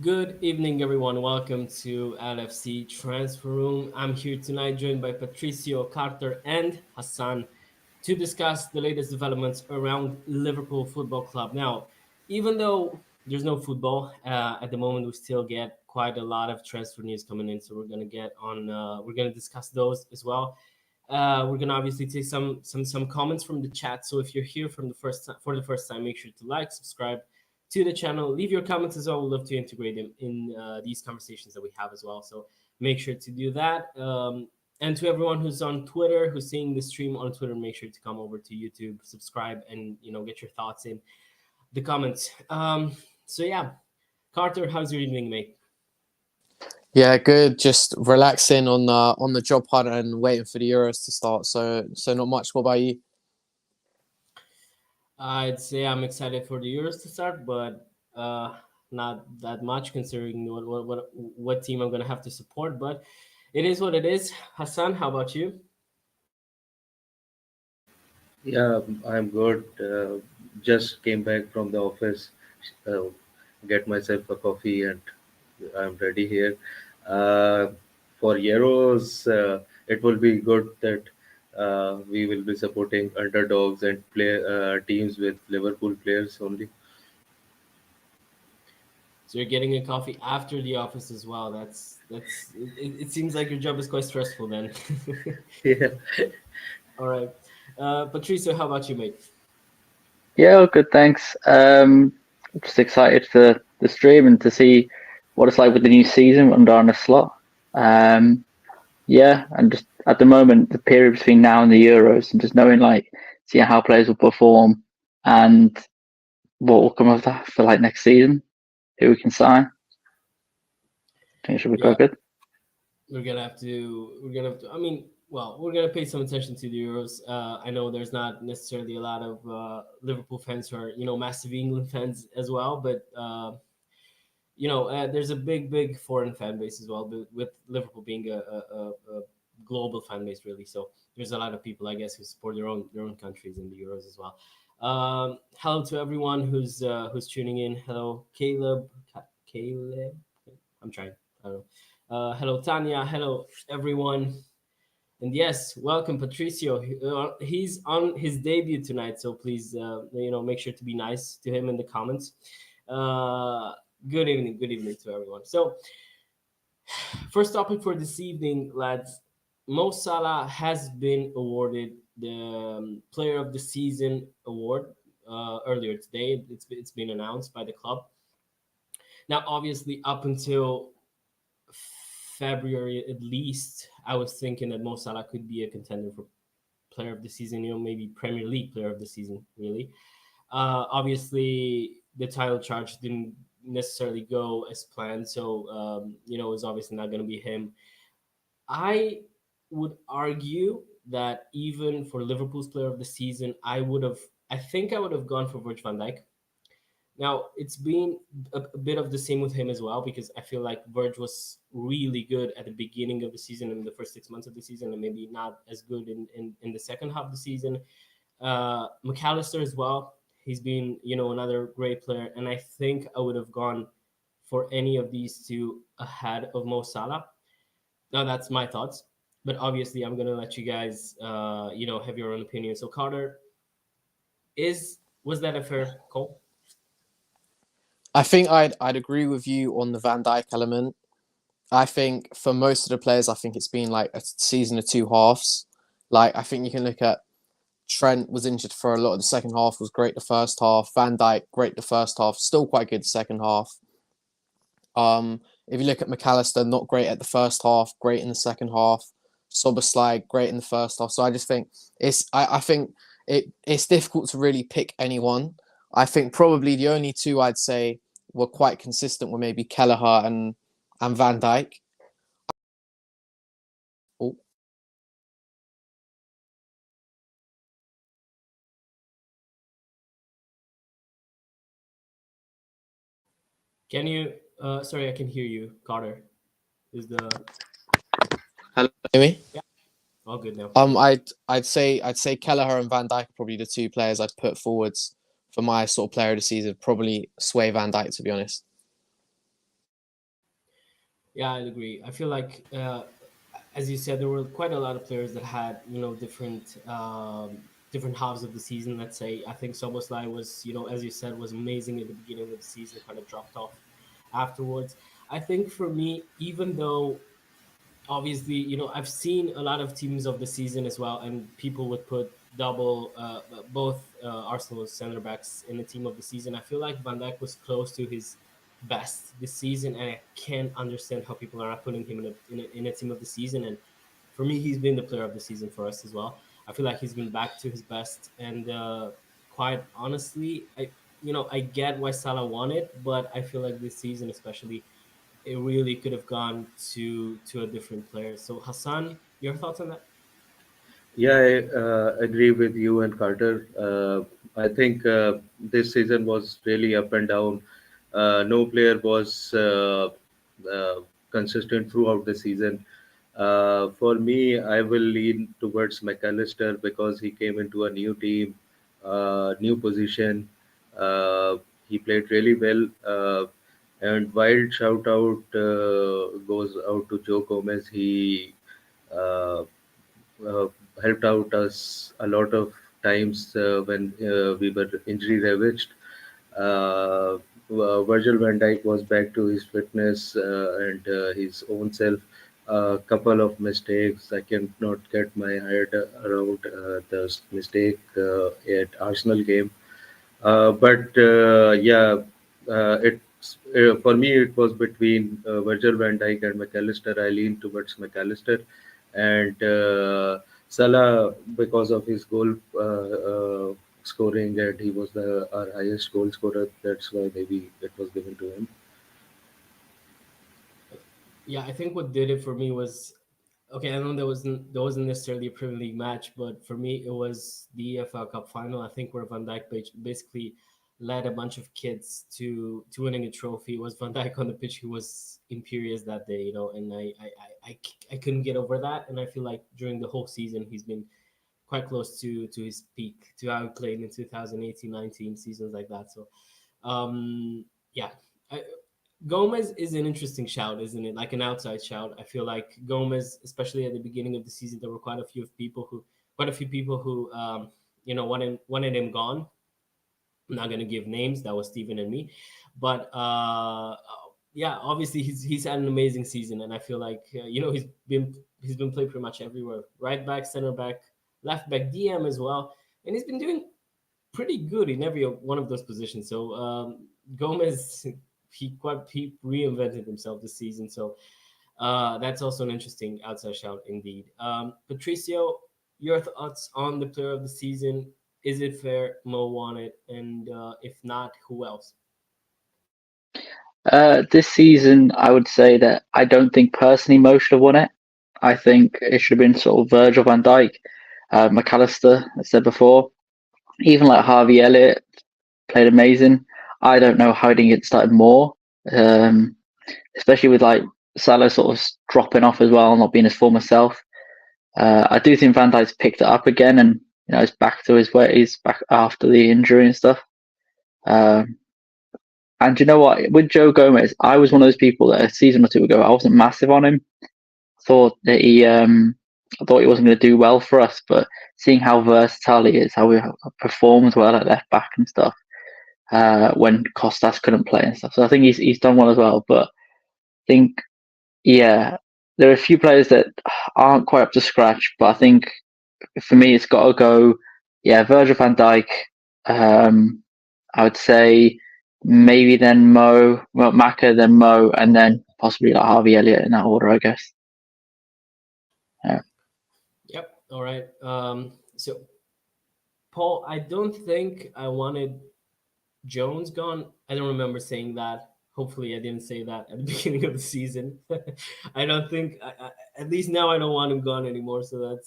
Good evening, everyone. Welcome to LFC Transfer Room. I'm here tonight, joined by Patricio, Carter, and Hassan to discuss the latest developments around Liverpool Football Club. Now, even though there's no football at the moment, we still get quite a lot of transfer news coming in. So we're gonna get on. We're gonna discuss those as well. We're gonna obviously take some comments from the chat. So if you're here from the first time for the first time, make sure to like, subscribe to the channel. Leave your comments as well. We'd love to integrate them in these conversations that we have as well. So make sure to do that. And to everyone who's on Twitter, who's seeing the stream on Twitter, make sure to come over to YouTube, subscribe, and get your thoughts in the comments. So yeah, Carter, how's your evening, mate? Yeah, good. Just relaxing on the job hunt and waiting for the Euros to start. So not much. What about you? I'd say I'm excited for the Euros to start, but not that much considering what team I'm gonna have to support. But it is what it is. Hassan, how about you? Yeah, I'm good. Just came back from the office, uh, get myself a coffee, and I'm ready here. Uh, for Euros, it will be good that we will be supporting underdogs and play teams with Liverpool players only. So you're getting a coffee after the office as well. It seems like your job is quite stressful then. Yeah. All right. Patricio, how about you, mate? Yeah, all good, thanks. Just excited for the stream and to see what it's like with the new season under Arne slot. Yeah, and just at the moment, the period between now and the Euros, and just knowing seeing how players will perform and what will come of that for next season, who we can sign. I think it should be Yeah, quite good. we're gonna have to. We're gonna have to. I mean, well, we're gonna pay some attention to the Euros. I know there's not necessarily a lot of Liverpool fans who are massive England fans as well, but there's a big foreign fan base as well, but with Liverpool being a global fan base, really. So there's a lot of people, I guess, who support their own countries in the Euros as well. Hello to everyone who's tuning in. Hello, Caleb. Caleb. I'm trying. I don't know. Hello, Tanya. Hello, everyone. And yes, welcome, Patricio. He's on his debut tonight, so please, make sure to be nice to him in the comments. Uh, good evening to everyone. So, first topic for this evening, lads. Mo Salah has been awarded the Player of the Season award earlier today. It's been announced by the club. Now, obviously, up until February at least, I was thinking that Mo Salah could be a contender for Player of the Season. Maybe Premier League Player of the Season. Really, obviously, the title charge didn't necessarily go as planned, so it's obviously not going to be him. I would argue that even for Liverpool's Player of the Season, I think I would have gone for Virgil van Dijk. Now it's been a bit of the same with him as well because I feel like Verge was really good at the beginning of the season in the first 6 months of the season and maybe not as good in the second half of the season. McAllister as well. He's been another great player, and I think I would have gone for any of these two ahead of Mo Salah. Now that's my thoughts, but obviously I'm gonna let you guys have your own opinion. So Carter, was that a fair call? I think I'd agree with you on the Van Dijk element. I think for most of the players, I think it's been like a season of two halves. Like I think you can look at Trent was injured for a lot of the second half, was great the first half. Van Dijk, great the first half, still quite good the second half. If you look at McAllister, not great at the first half, great in the second half. Soberslide, great in the first half. So I just think I think it's difficult to really pick anyone. I think probably the only two I'd say were quite consistent were maybe Kelleher and Van Dijk. Oh. Can you? Sorry, I can hear you, Carter. Is the Hello, hear me? Yeah, all good now. I'd say Kelleher and Van Dijk are probably the two players I'd put forwards for my sort of player of the season. Probably sway Van Dijk, to be honest. Yeah, I agree. I feel like, as you said, there were quite a lot of players that had, different different halves of the season. Let's say, I think Soboslai was, as you said, was amazing at the beginning of the season, kind of dropped off afterwards. I think for me, even though obviously, I've seen a lot of teams of the season as well, and people would put double both Arsenal's center backs in the team of the season. I feel like Van Dijk was close to his best this season, and I can't understand how people are not putting him in a team of the season. And for me, he's been the player of the season for us as well. I feel like he's been back to his best, and quite honestly, I get why Salah won it, but I feel like this season especially it really could have gone to a different player. So Hassan, your thoughts on that? Yeah, I agree with you and Carter. I think this season was really up and down. No player was consistent throughout the season. For me, I will lean towards McAllister because he came into a new team, new position. Uh, he played really well. And wild shout out goes out to Joe Gomez. He uh, uh, helped out us a lot of times when we were injury ravaged. Uh, Virgil van Dijk was back to his fitness and his own self. A couple of mistakes. I cannot get my head around the mistake at Arsenal game. But yeah, it's for me it was between Virgil van Dijk and McAllister. I lean towards McAllister, and Salah because of his goal scoring, and he was the our highest goal scorer. That's why maybe it was given to him. Yeah, I think what did it for me was okay. I know there wasn't necessarily a Premier League match, but for me it was the EFL Cup final. I think where Van Dijk basically led a bunch of kids to winning a trophy. It was Van Dijk on the pitch who was imperious that day, and I couldn't get over that. And I feel like during the whole season he's been quite close to his peak, to how he played in 2018-19 seasons like that. So yeah, I, Gomez is an interesting shout, isn't it? Like an outside shout. I feel like Gomez, especially at the beginning of the season, there were quite a few people who, wanted him gone. I'm not gonna give names. That was Steven and me, but yeah, obviously he's had an amazing season, and I feel like he's been played pretty much everywhere. Right back, center back, left back, DM as well, and he's been doing pretty good in every one of those positions. So Gomez, he reinvented himself this season. So that's also an interesting outside shout indeed. Patricio, your thoughts on the player of the season? Is it fair Mo won it, and if not, who else? This season, I would say that I don't think personally Mo should have won it. I think it should have been sort of Virgil van Dijk, McAllister, as I said before. Even like Harvey Elliott played amazing. I don't know how he didn't get started more, um, especially with like Salah sort of dropping off as well, not being his former self. I do think Van Dijk's picked it up again, and he's back to his ways, back after the injury and stuff. Um, and you know what? With Joe Gomez, I was one of those people that a season or two ago I wasn't massive on him. Thought that I thought he wasn't going to do well for us, but seeing how versatile he is, how he performs well at left back and stuff, when Costas couldn't play and stuff. So I think he's done well as well. But I think yeah, there are a few players that aren't quite up to scratch. But I think for me, it's got to go. Yeah, Virgil van Dijk. I would say maybe then Mo, well, Maka, then Mo, and then possibly like Harvey Elliott in that order, I guess. Yeah. Yep. All right. So Paul, I don't think I wanted Jones gone. I don't remember saying that. Hopefully, I didn't say that at the beginning of the season. I don't think, at least now, I don't want him gone anymore. So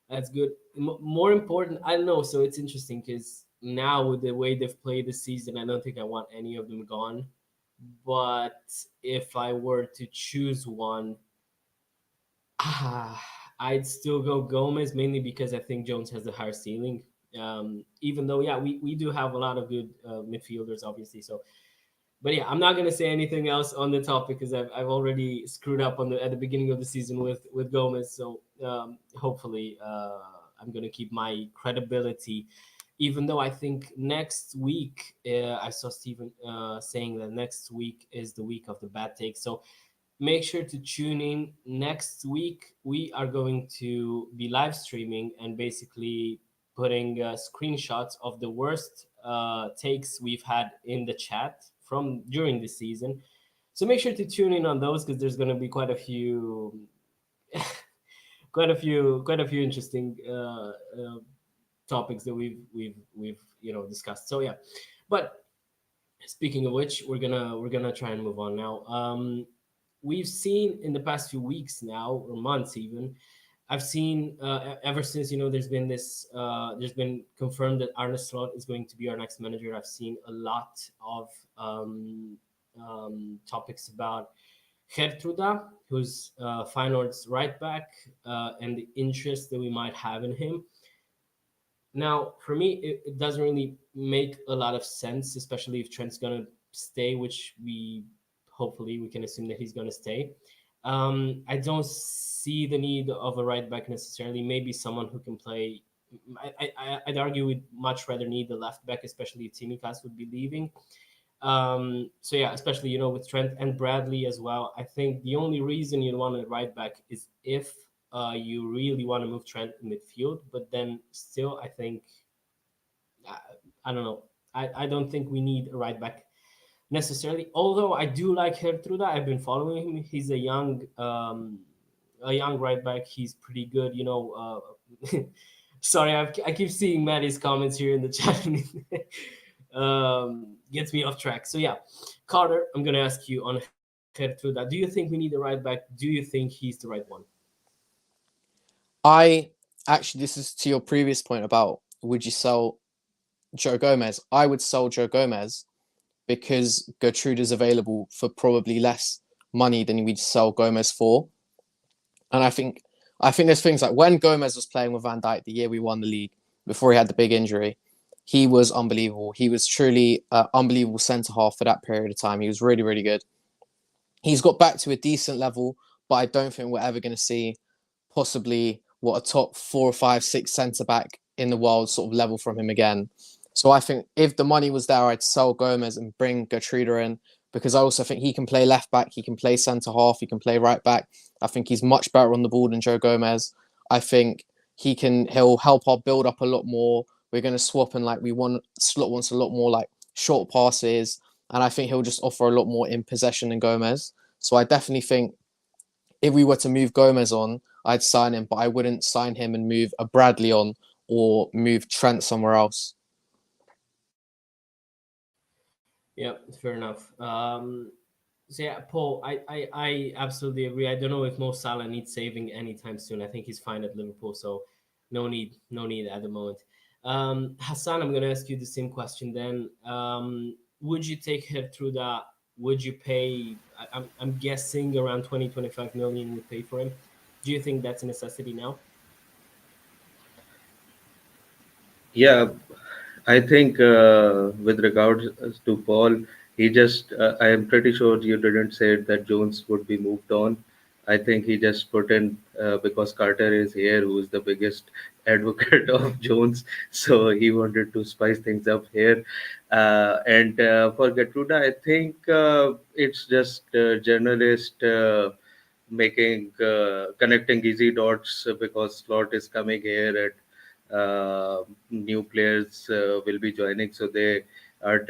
that's good. More important, I don't know. So it's interesting because now with the way they've played this season, I don't think I want any of them gone. But if I were to choose one, I'd still go Gomez mainly because I think Jones has a higher ceiling. Even though, yeah, we do have a lot of good midfielders, obviously. So But yeah, I'm not gonna say anything else on the topic because I've already screwed up on the at the beginning of the season with Gomez. So hopefully I'm gonna keep my credibility. Even though I think next week, I saw Steven saying that next week is the week of the bad takes. So make sure to tune in next week. We are going to be live streaming and basically putting screenshots of the worst takes we've had in the chat from during the season. So make sure to tune in on those because there's going to be quite a few quite a few interesting topics that we've discussed. So yeah, but speaking of which, we're gonna try and move on now. We've seen in the past few weeks now, or months even, I've seen ever since there's been confirmed that Arne Slot is going to be our next manager. I've seen a lot of topics about Geertruida, who's Feyenoord's right back, and the interest that we might have in him. Now, for me, it doesn't really make a lot of sense, especially if Trent's gonna stay, which we hopefully we can assume that he's gonna stay. I don't see the need of a right back necessarily. Maybe someone who can play. I'd argue we'd much rather need the left back, especially if Timikas would be leaving. So yeah, especially with Trent and Bradley as well. I think the only reason you'd want a right back is if you really want to move Trent in midfield. But then still, I think I don't know. I don't think we need a right back necessarily. Although I do like Geertruida. I've been following him. He's a young right back. He's pretty good. Sorry, I keep seeing Maddie's comments here in the chat. Gets me off track. So yeah, Carter, I'm gonna ask you on Geertruida. Do you think we need a right back? Do you think he's the right one? I actually, this is to your previous point about would you sell Joe Gomez? I would sell Joe Gomez because Geertruida is available for probably less money than we'd sell Gomez for. And I think there's things like when Gomez was playing with Van Dijk the year we won the league before he had the big injury, he was unbelievable. He was truly unbelievable centre half for that period of time. He was really, really good. He's got back to a decent level, but I don't think we're ever going to see possibly a top 4 or 5, 6 centre back in the world sort of level from him again. So I think if the money was there, I'd sell Gomez and bring Geertruida in because I also think he can play left back, he can play centre half, he can play right back. I think he's much better on the ball than Joe Gomez. I think he'll help our build up a lot more. We're going to swap and Slot wants a lot more like short passes, and I think he'll just offer a lot more in possession than Gomez. So I definitely think if we were to move Gomez on, I'd sign him, but I wouldn't sign him and move a Bradley on or move Trent somewhere else. Yeah, fair enough. So yeah, Paul, I absolutely agree. I don't know if Mo Salah needs saving anytime soon. I think he's fine at Liverpool, so no need at the moment. Hassan, I'm gonna ask you the same question then. Would you take her through that? Would you pay? I'm guessing around 20-25 million you pay for him. Do you think that's a necessity now? Yeah, I think with regards to Paul, he just, I am pretty sure you didn't say that Jones would be moved on. I think he just put in because Carter is here, who is the biggest advocate of Jones. So he wanted to spice things up here. And for Gertruda, I think it's just journalist connecting easy dots because Slot is coming here and new players will be joining. So they are,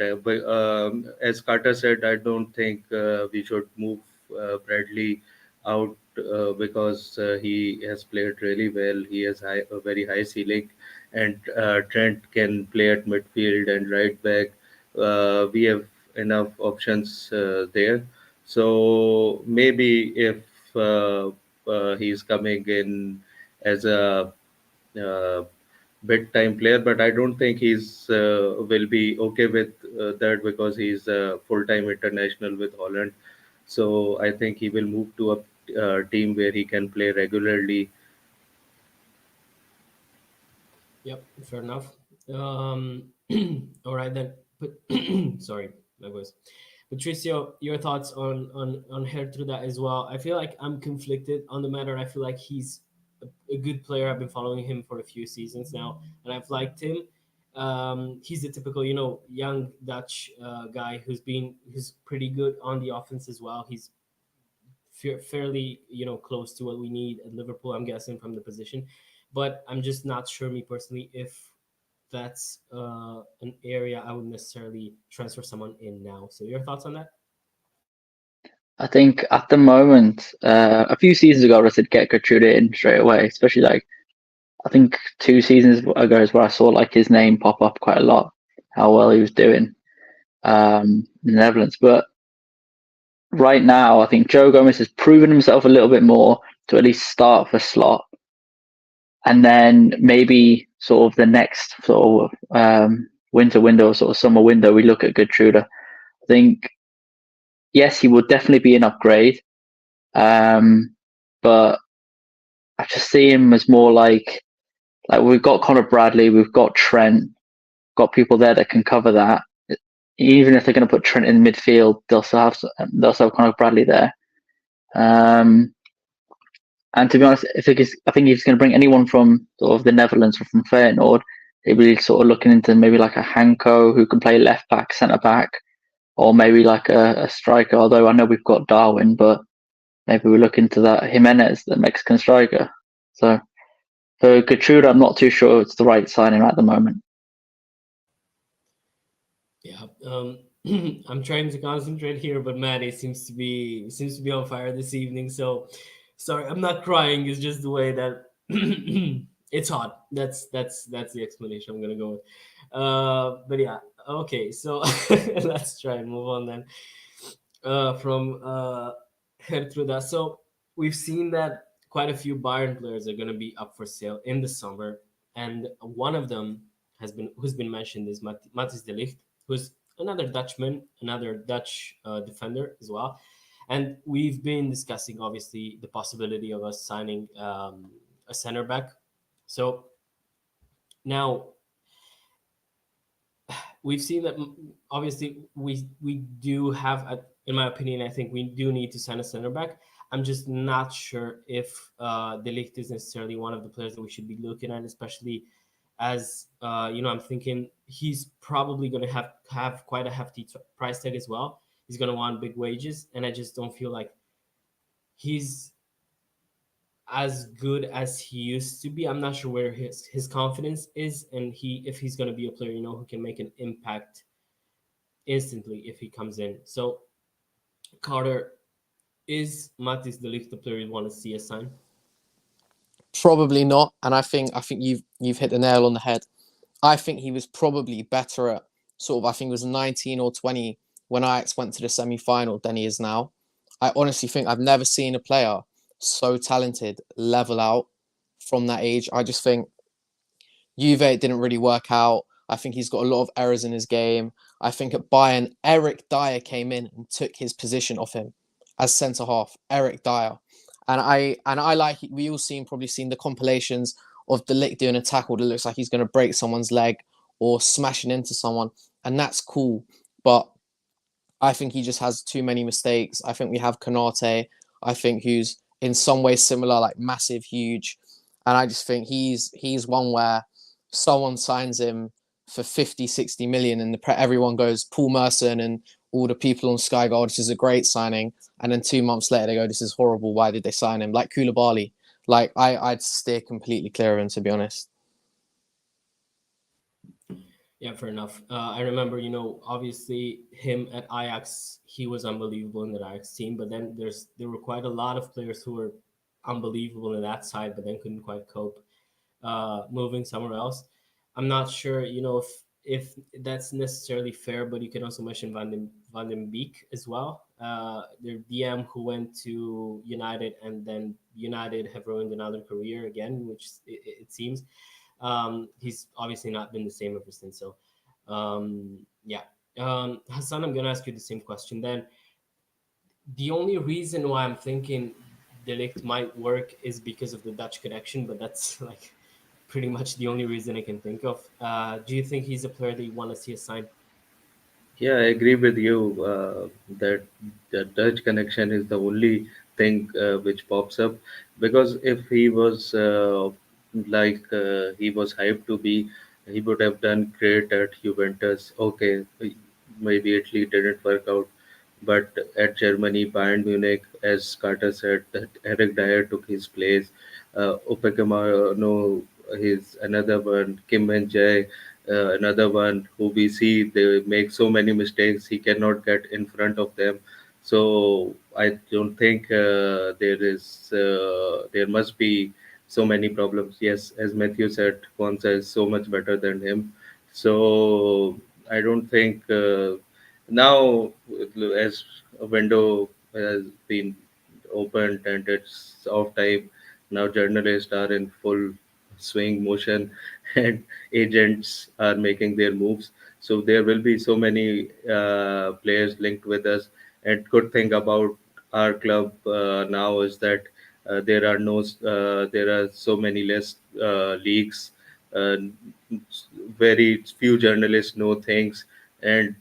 as Carter said, I don't think we should move Bradley out because he has played really well. He has a very high ceiling, and Trent can play at midfield and right back. We have enough options there. So maybe if he's coming in as a uh, big time player, but I don't think he's will be okay with that because he's a full time international with Holland. So I think he will move to a team where he can play regularly. Yep, fair enough. All right then. Sorry, my voice. Patricio, your thoughts on Geertruida as well. I feel like I'm conflicted on the matter. I feel like he's a good player. I've been following him for a few seasons now, and I've liked him. He's the typical, young Dutch guy who's pretty good on the offense as well. He's fairly, close to what we need at Liverpool. I'm guessing from the position, but I'm just not sure, me personally, if that's an area I would necessarily transfer someone in now. So your thoughts on that? I think at the moment, a few seasons ago, I said get Geertruida in straight away, especially like I think 2 seasons ago is where I saw like his name pop up quite a lot, how well he was doing in the Netherlands. But right now, I think Joe Gomez has proven himself a little bit more to at least start for slot, and then maybe sort of the next sort of winter window, sort of summer window, we look at Geertruida. I think yes, he would definitely be an upgrade, but I just see him as more like we've got Conor Bradley, we've got Trent, got people there that can cover that. Even if they're going to put Trent in midfield, they'll still have Conor Bradley there. And to be honest, I think he's going to bring anyone from sort of the Netherlands or from Feyenoord, they'd be sort of looking into maybe like a Hanko who can play left back, centre back, or maybe like a striker. Although I know we've got Darwin, but maybe we look into that Jimenez, the Mexican striker. So for Geertruida, I'm not too sure it's the right signing at the moment. Yeah, I'm trying to concentrate here, but Maddie seems to be on fire this evening. So sorry, I'm not crying. It's just the way that it's hot. That's the explanation I'm gonna go with. But yeah, okay. So let's try and move on then. From Geertruida. So we've seen that quite a few Bayern players are gonna be up for sale in the summer, and one of them who's been mentioned is Matthijs de Ligt, who's another Dutchman, another Dutch defender as well. And we've been discussing, obviously, the possibility of us signing a center back. So now we've seen that obviously we do have, in my opinion, I think we do need to sign a center back. I'm just not sure if De Ligt is necessarily one of the players that we should be looking at, especially as I'm thinking he's probably going to have quite a hefty price tag as well. He's going to want big wages, and I just don't feel like he's as good as he used to be. I'm not sure where his confidence is, and if he's going to be a player who can make an impact instantly if he comes in. So, Carter, is Matthijs de Ligt the player you want to see us sign? Probably not, and I think you've hit the nail on the head. I think he was probably better at sort of, I think it was 19 or 20 when Ajax went to the semi-final than he is now. I honestly think I've never seen a player so talented level out from that age. I just think Juve didn't really work out. I think he's got a lot of errors in his game. I think at Bayern, Eric Dyer came in and took his position off him as centre half. Eric Dyer, and I like. We all probably seen the compilations of De Ligt doing a tackle that looks like he's going to break someone's leg or smashing into someone, and that's cool. But I think he just has too many mistakes. I think we have Konate, I think, who's in some ways similar, like massive, huge, and I just think he's one where someone signs him for 50, 60 million and everyone goes, Paul Merson and all the people on Sky go, oh, this is a great signing. And then 2 months later, they go, this is horrible. Why did they sign him? Like Koulibaly. Like, I'd steer completely clear of him, to be honest. Yeah, fair enough. I remember, obviously him at Ajax, he was unbelievable in the Ajax team. But then there were quite a lot of players who were unbelievable in that side, but then couldn't quite cope moving somewhere else. I'm not sure, if that's necessarily fair, but you can also mention Van den Beek as well. Their DM who went to United, and then United have ruined another career again, which it seems. He's obviously not been the same ever since. So, yeah. Hassan, I'm going to ask you the same question then. The only reason why I'm thinking De Ligt might work is because of the Dutch connection, but that's like pretty much the only reason I can think of. Do you think he's a player that you want to see a sign? Yeah, I agree with you that the Dutch connection is the only thing which pops up, because if he was he was hyped to be, he would have done great at Juventus. Okay, maybe Italy didn't work out, but at Germany, Bayern Munich, as Carter said, that Eric Dyer took his place. Upamecano, he's another one. Kim and Jae, another one who we see they make so many mistakes. He cannot get in front of them. So I don't think there must be so many problems. Yes, as Matthew said, Kwanzaa is so much better than him. So I don't think. Now, as a window has been opened and it's off time, now journalists are in full swing motion and agents are making their moves. So there will be so many players linked with us. And good thing about our club now is that there are so many less leagues. Uh, very few journalists know things, and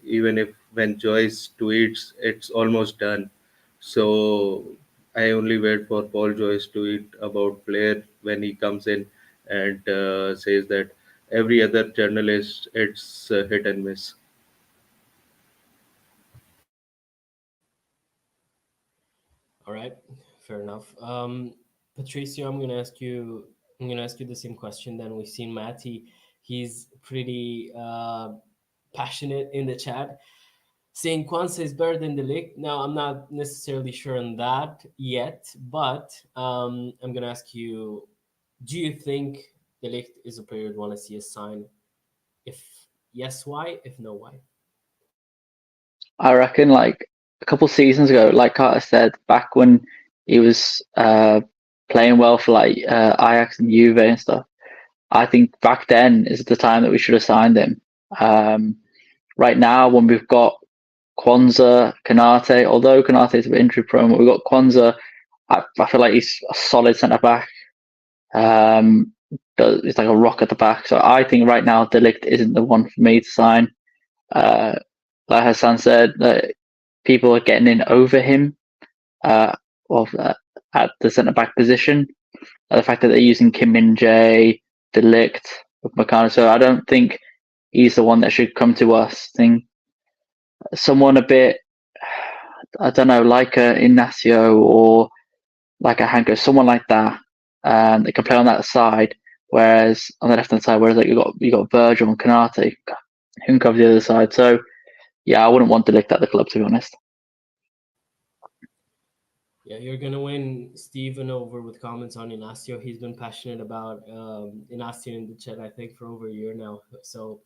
even if when Joyce tweets, it's almost done. So I only wait for Paul Joyce to tweet about player when he comes in and says that every other journalist it's hit and miss. All right, fair enough. Patricio, I'm gonna ask you the same question. Then we've seen Matty. He's pretty passionate in the chat, saying Kwanzaa is better than the Ligt. Now, I'm not necessarily sure on that yet, but I'm gonna ask you: do you think the Ligt is a player you'd want to see a sign? If yes, why? If no, why? I reckon like a couple seasons ago, like Carter said, back when he was playing well for like Ajax and Juve and stuff. I think back then is the time that we should have signed him. Um, right now, when we've got Kwanzaa, Kanate, although Kanate is a bit injury prone, but we've got Kwanzaa. I feel like he's a solid centre back. Um, he's like a rock at the back. So I think right now Delict isn't the one for me to sign. Uh, like Hassan said, people are getting in over him uh, of at the centre back position. The fact that they're using Kim Min Jae, Delict, Makana. So I don't think he's the one that should come to us. I think someone a bit, I don't know, like a Ignacio or like a Hanko, someone like that. They can play on that side. Whereas on the left hand side, whereas like you got Virgil and Kanate, who can cover the other side. So yeah, I wouldn't want to lick at the club, to be honest. Yeah, you're gonna win Steven over with comments on Inacio. He's been passionate about Inacio in the chat, I think, for over a year now. So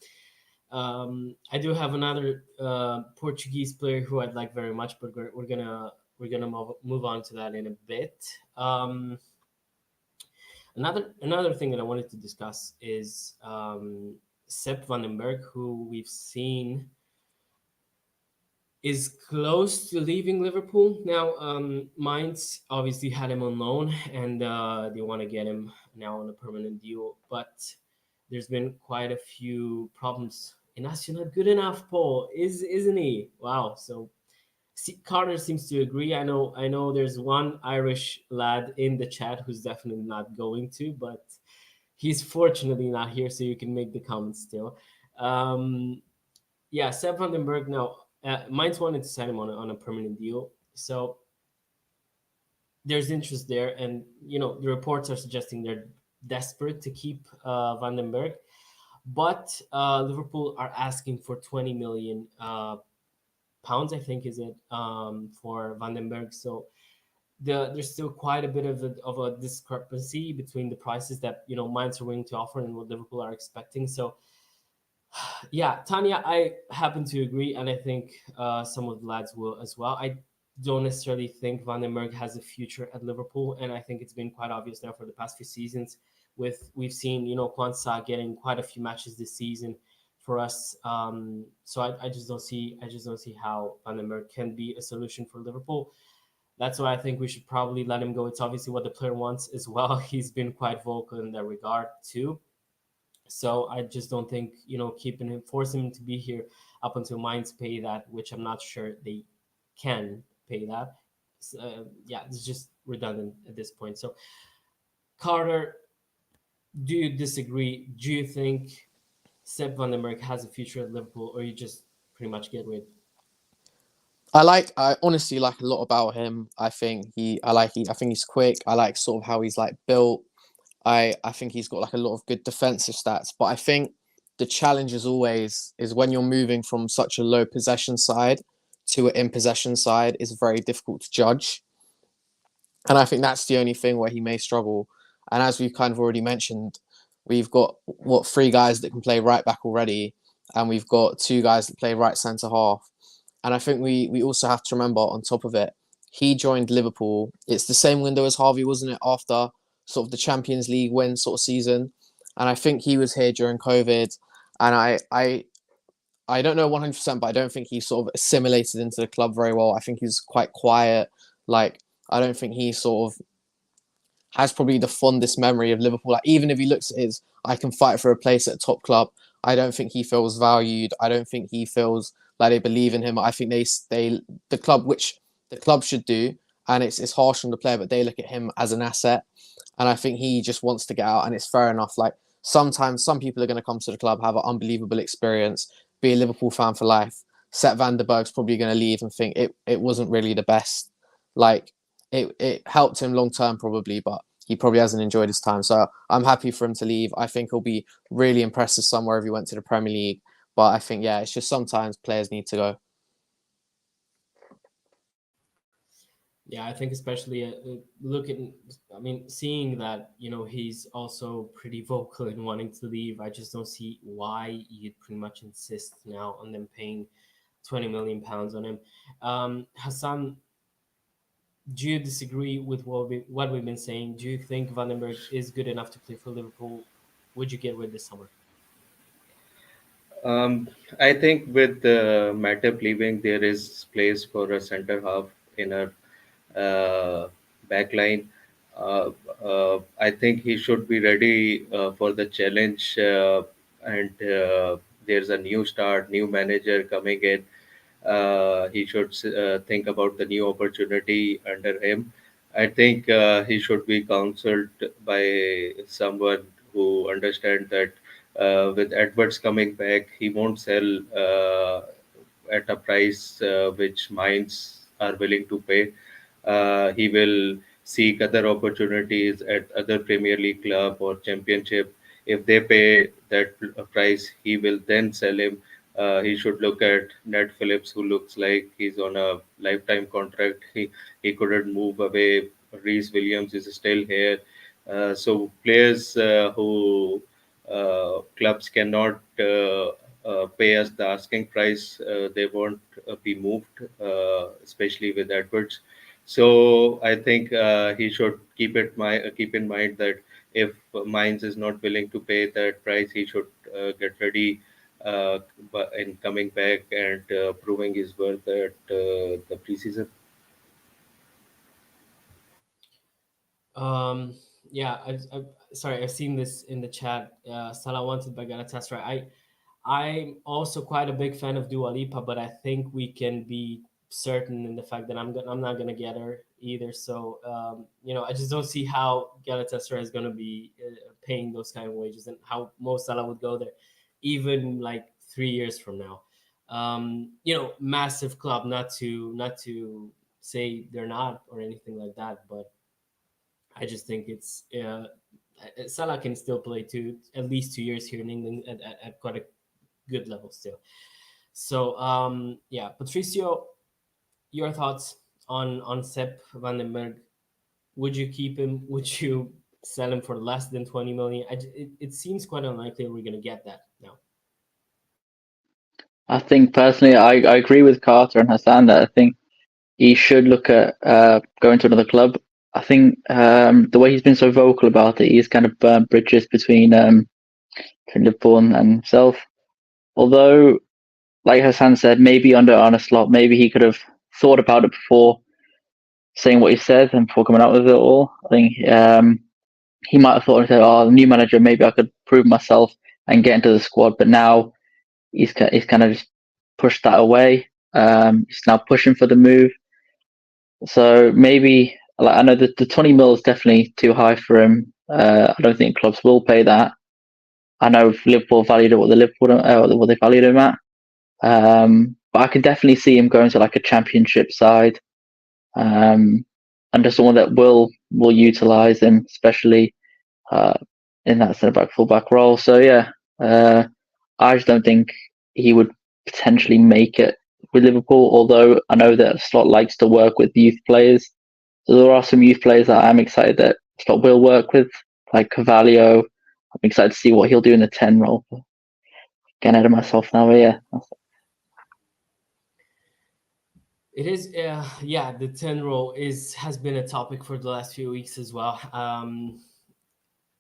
I do have another Portuguese player who I'd like very much, but we're gonna move on to that in a bit. Another thing that I wanted to discuss is Sepp van den Berg, who we've seen is close to leaving Liverpool. Now, Mainz obviously had him on loan, and they want to get him now on a permanent deal. But there's been quite a few problems. Inacio not good enough, Paul, isn't he? Wow. So Carter seems to agree. I know. There's one Irish lad in the chat who's definitely not going to, but he's fortunately not here, so you can make the comments still. Yeah, Sepp van den Berg. Now, Mainz wanted to sign him on a permanent deal, so there's interest there, and the reports are suggesting they're desperate to keep Van den Berg, but Liverpool are asking for 20 million pounds, I think, is it, for Van den Berg. So there's still quite a bit of a discrepancy between the prices that Mainz are willing to offer and what Liverpool are expecting. So yeah, Tanya, I happen to agree, and I think some of the lads will as well. I don't necessarily think Van den Berg has a future at Liverpool, and I think it's been quite obvious now for the past few seasons. We've seen Kwanzaa getting quite a few matches this season for us. So I just don't see how Van den Berg can be a solution for Liverpool. That's why I think we should probably let him go. It's obviously what the player wants as well. He's been quite vocal in that regard too. So I just don't think, keeping him, forcing him to be here up until Mainz pay that, which I'm not sure they can pay that. Yeah, it's just redundant at this point. So, Carter, do you disagree? Do you think Sepp van den Berg has a future at Liverpool, or you just pretty much get rid? I honestly like a lot about him. I think he's quick. I like sort of how he's like built. I think he's got like a lot of good defensive stats, but I think the challenge is always is when you're moving from such a low possession side to an in possession side is very difficult to judge. And I think that's the only thing where he may struggle. And as we've kind of already mentioned, we've got three guys that can play right back already, and we've got two guys that play right centre half. And I think we also have to remember on top of it, he joined Liverpool. It's the same window as Harvey, wasn't it? After sort of the Champions League win sort of season. And I think he was here during COVID. And I don't know 100%, but I don't think he sort of assimilated into the club very well. I think he's quite quiet. Like, I don't think he sort of has probably the fondest memory of Liverpool. Like, even if he looks at his, I can fight for a place at a top club, I don't think he feels valued. I don't think he feels like they believe in him. I think the club, which the club should do, and it's harsh on the player, but they look at him as an asset. And I think he just wants to get out, and it's fair enough. Like, sometimes some people are going to come to the club, have an unbelievable experience, be a Liverpool fan for life. Sepp van den Berg's probably going to leave and think it wasn't really the best. Like, it helped him long term probably, but he probably hasn't enjoyed his time. So I'm happy for him to leave. I think he'll be really impressive somewhere if he went to the Premier League. But I think, yeah, it's just sometimes players need to go. Yeah, I think especially seeing that, he's also pretty vocal in wanting to leave. I just don't see why you'd pretty much insist now on them paying £20 million on him. Hassan, do you disagree with what we've been saying? Do you think Van den Berg is good enough to play for Liverpool? Would you get rid this summer? I think with Matip leaving, there is place for a centre half in a back line. I think he should be ready for the challenge, and there's a new start, new manager coming in. He should think about the new opportunity under him. I think he should be counseled by someone who understands that with Edwards coming back, he won't sell at a price which Mainz are willing to pay. He will seek other opportunities at other Premier League club or Championship. If they pay that price, he will then sell him. He should look at Ned Phillips, who looks like he's on a lifetime contract. He couldn't move away. Reece Williams is still here. So players who clubs cannot pay us the asking price, they won't be moved, especially with Edwards. So I think he should keep in mind that if Mainz is not willing to pay that price, he should get ready in coming back and proving his worth at the preseason. Yeah, sorry, I've seen this in the chat. Salah wanted by Galatasaray. I'm also quite a big fan of Dua Lipa, but I think we can be certain in the fact that I'm not gonna get her either. So I just don't see how Galatasaray is gonna be paying those kind of wages, and how Mo Salah would go there, even like 3 years from now. Massive club, not to say they're not or anything like that, but I just think it's Salah can still play at least 2 years here in England at quite a good level still. So yeah, Patricio, your thoughts on Sepp van den Berg? Would you keep him? Would you sell him for less than 20 million? It seems quite unlikely we're going to get that now. I think personally, I agree with Carter and Hassan that I think he should look at going to another club. I think the way he's been so vocal about it, he's kind of burnt bridges between Liverpool and himself. Although, like Hassan said, maybe under Arne Slot, maybe he could have thought about it before saying what he said and before coming out with it all. I think he might have thought and said, "Oh, the new manager, maybe I could prove myself and get into the squad. But now he's kind of just pushed that away. He's now pushing for the move. So maybe, like, I know that the 20 mil is definitely too high for him. I don't think clubs will pay that. I know if Liverpool valued it what they valued him at. But I can definitely see him going to like a championship side, under someone that will utilize him, especially in that centre back fullback role. So yeah, I just don't think he would potentially make it with Liverpool. Although I know that Slot likes to work with youth players, so there are some youth players that I'm excited that Slot will work with, like Carvalho. I'm excited to see what he'll do in the 10 role. Getting ahead of myself now, but yeah. It is, yeah. The 10 role has been a topic for the last few weeks as well.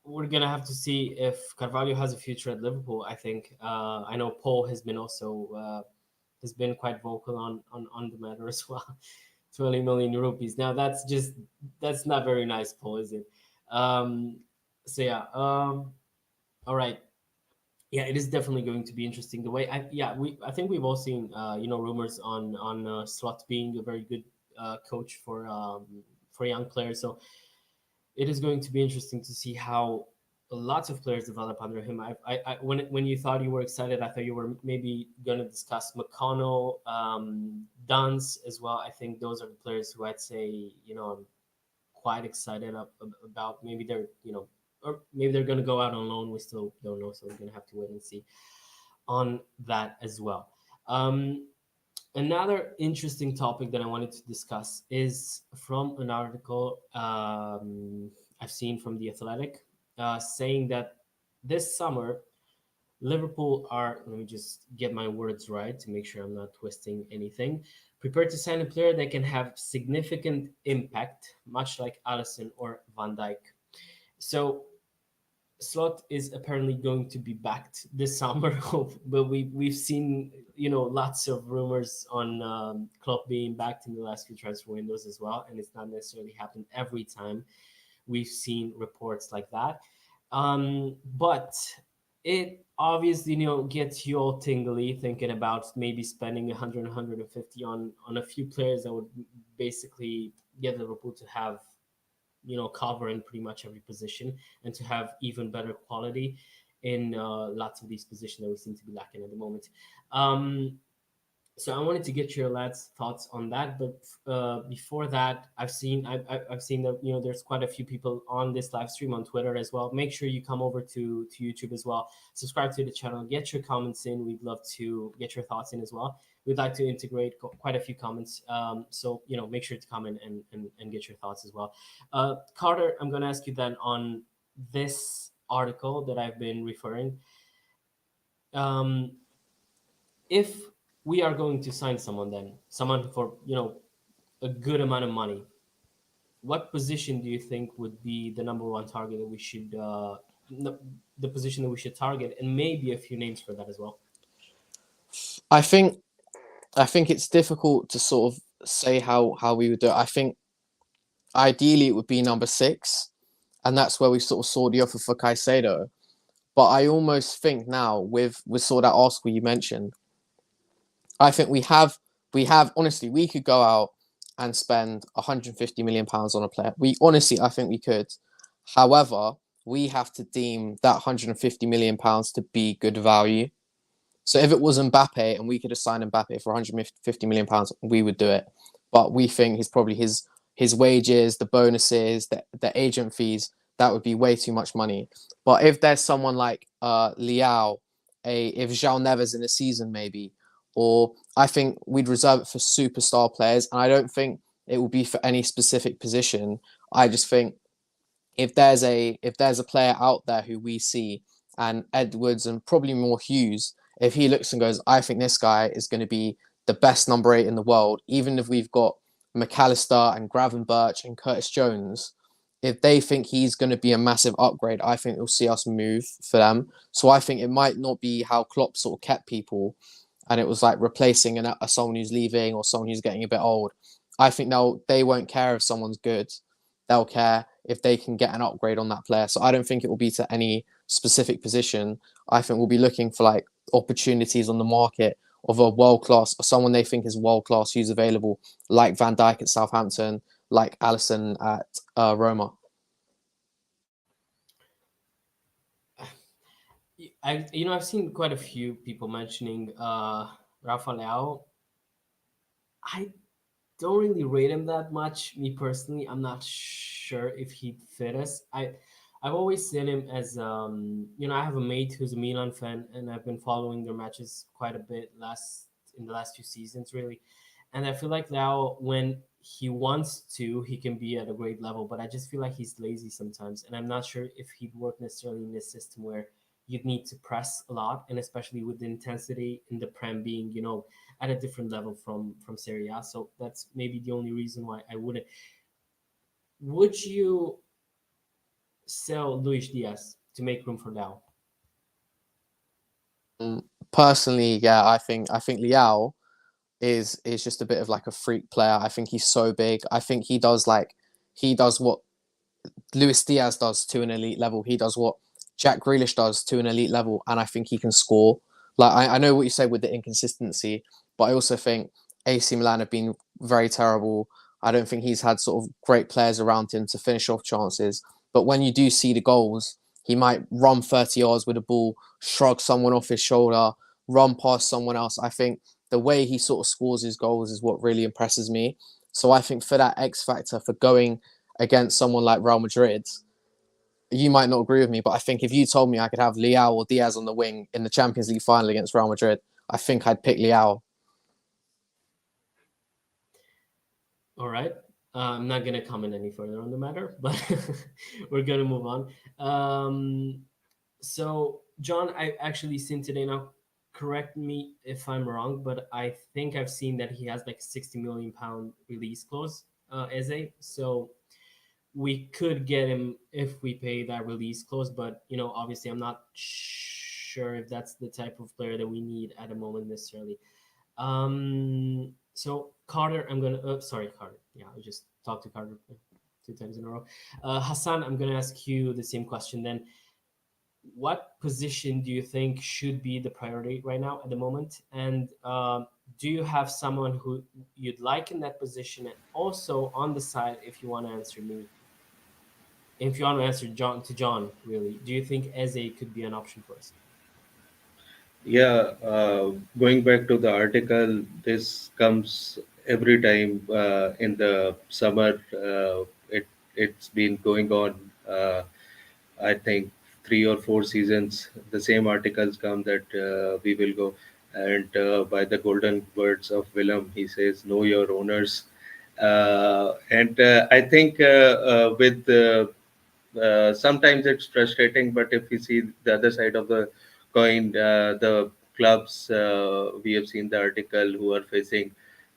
We're gonna have to see if Carvalho has a future at Liverpool. I think. I know Paul has been has been quite vocal on the matter as well. 20 million rupees. Now that's not very nice, Paul, is it? So yeah. All right. Yeah, it is definitely going to be interesting. The way I think we've all seen rumors on Slot being a very good coach for young players. So it is going to be interesting to see how lots of players develop under him. When you thought you were excited, I thought you were maybe going to discuss McConnell, Duns as well. I think those are the players who I'd say I'm quite excited about. Maybe they're or maybe they're going to go out on loan. We still don't know, so we're going to have to wait and see on that as well. Another interesting topic that I wanted to discuss is from an article I've seen from The Athletic, saying that this summer Liverpool are, let me just get my words right to make sure I'm not twisting anything, prepared to sign a player that can have significant impact, much like Alisson or Van Dijk. So Slot is apparently going to be backed this summer, but we've seen lots of rumors on Klopp being backed in the last few transfer windows as well, and it's not necessarily happened every time we've seen reports like that. But it obviously gets you all tingly thinking about maybe spending 100, 150 on a few players that would basically get Liverpool to have cover in pretty much every position and to have even better quality in lots of these positions that we seem to be lacking at the moment. So I wanted to get your lads' thoughts on that, but before that, I've seen that there's quite a few people on this live stream on Twitter as well. Make sure you come over to YouTube as well. Subscribe to the channel. Get your comments in. We'd love to get your thoughts in as well. We'd like to integrate quite a few comments. So make sure to comment and get your thoughts as well. Carter, I'm going to ask you then on this article that I've been referring. If we are going to sign someone for a good amount of money, what position do you think would be the number one target that we should the position that we should target, and maybe a few names for that as well? I think it's difficult to sort of say how we would do it. I think ideally it would be number 6, and that's where we sort of saw the offer for Caicedo. But I almost think now with sort of that article you mentioned, I think we have honestly, we could go out and spend 150 million pounds on a player. I think we could. However, we have to deem that 150 million pounds to be good value. So if it was Mbappe and we could assign Mbappe for 150 million pounds, we would do it. But we think his wages, the bonuses, the agent fees, that would be way too much money. But if there's someone like Leao, if João Neves in a season maybe, or I think we'd reserve it for superstar players, and I don't think it will be for any specific position. I just think if there's a player out there who we see, and Edwards and probably more Hughes, if he looks and goes, I think this guy is going to be the best number 8 in the world, even if we've got McAllister and Gravenberch and Curtis Jones, if they think he's going to be a massive upgrade, I think you'll see us move for them. So I think it might not be how Klopp sort of kept people, and it was like replacing someone who's leaving or someone who's getting a bit old. I think they won't care if someone's good. They'll care if they can get an upgrade on that player. So I don't think it will be to any specific position, I think we'll be looking for like opportunities on the market of a world class, someone they think is world class who's available, like Van Dijk at Southampton, like Alisson at Roma. I've seen quite a few people mentioning Rafa Leao. I don't really rate him that much. Me personally, I'm not sure if he'd fit us. I've always seen him as I have a mate who's a Milan fan, and I've been following their matches quite a bit in the last few seasons, really. And I feel like now when he wants to, he can be at a great level, but I just feel like he's lazy sometimes, and I'm not sure if he'd work necessarily in this system where you'd need to press a lot, and especially with the intensity in the Prem being, at a different level from Serie A. So that's maybe the only reason why I wouldn't. Would you sell Luis Diaz to make room for Dow? Personally, yeah, I think Liao is just a bit of like a freak player. I think he's so big. I think he does what Luis Diaz does to an elite level. He does what Jack Grealish does to an elite level, and I think he can score. Like I know what you say with the inconsistency, but I also think AC Milan have been very terrible. I don't think he's had sort of great players around him to finish off chances. But when you do see the goals, he might run 30 yards with a ball, shrug someone off his shoulder, run past someone else. I think the way he sort of scores his goals is what really impresses me. So I think for that X factor, for going against someone like Real Madrid, you might not agree with me, but I think if you told me I could have Leao or Diaz on the wing in the Champions League final against Real Madrid, I think I'd pick Leao. All right. I'm not going to comment any further on the matter, but we're going to move on. So, John, I actually seen today now, correct me if I'm wrong, but I think I've seen that he has like a 60 million pound release clause, Eze. So we could get him if we pay that release clause, but obviously I'm not sure if that's the type of player that we need at the moment necessarily. So Carter, I'm gonna. Sorry, Carter. Yeah, I just talked to Carter 2 times in a row. Hassan, I'm gonna ask you the same question then. What position do you think should be the priority right now at the moment? And do you have someone who you'd like in that position? And also on the side, if you want to answer me, if you want to answer John, really, do you think Eze could be an option for us? Yeah, going back to the article, this comes every time in the summer. It's been going on. I think 3 or 4 seasons. The same articles come that we will go, and by the golden words of Willem, he says, "Know your owners." And I think with sometimes it's frustrating, but if we see the other side of the coin, the clubs, we have seen the article, who are facing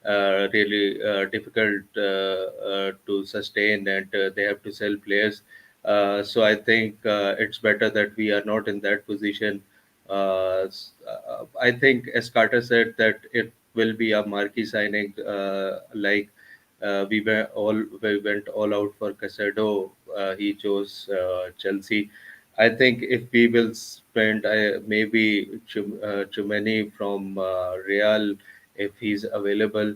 really difficult to sustain, and they have to sell players. So I think it's better that we are not in that position. I think, as Carter said, that it will be a marquee signing, like we went all out for Casado. He chose Chelsea. I think if we will spend maybe Chumeni from Real, if he's available,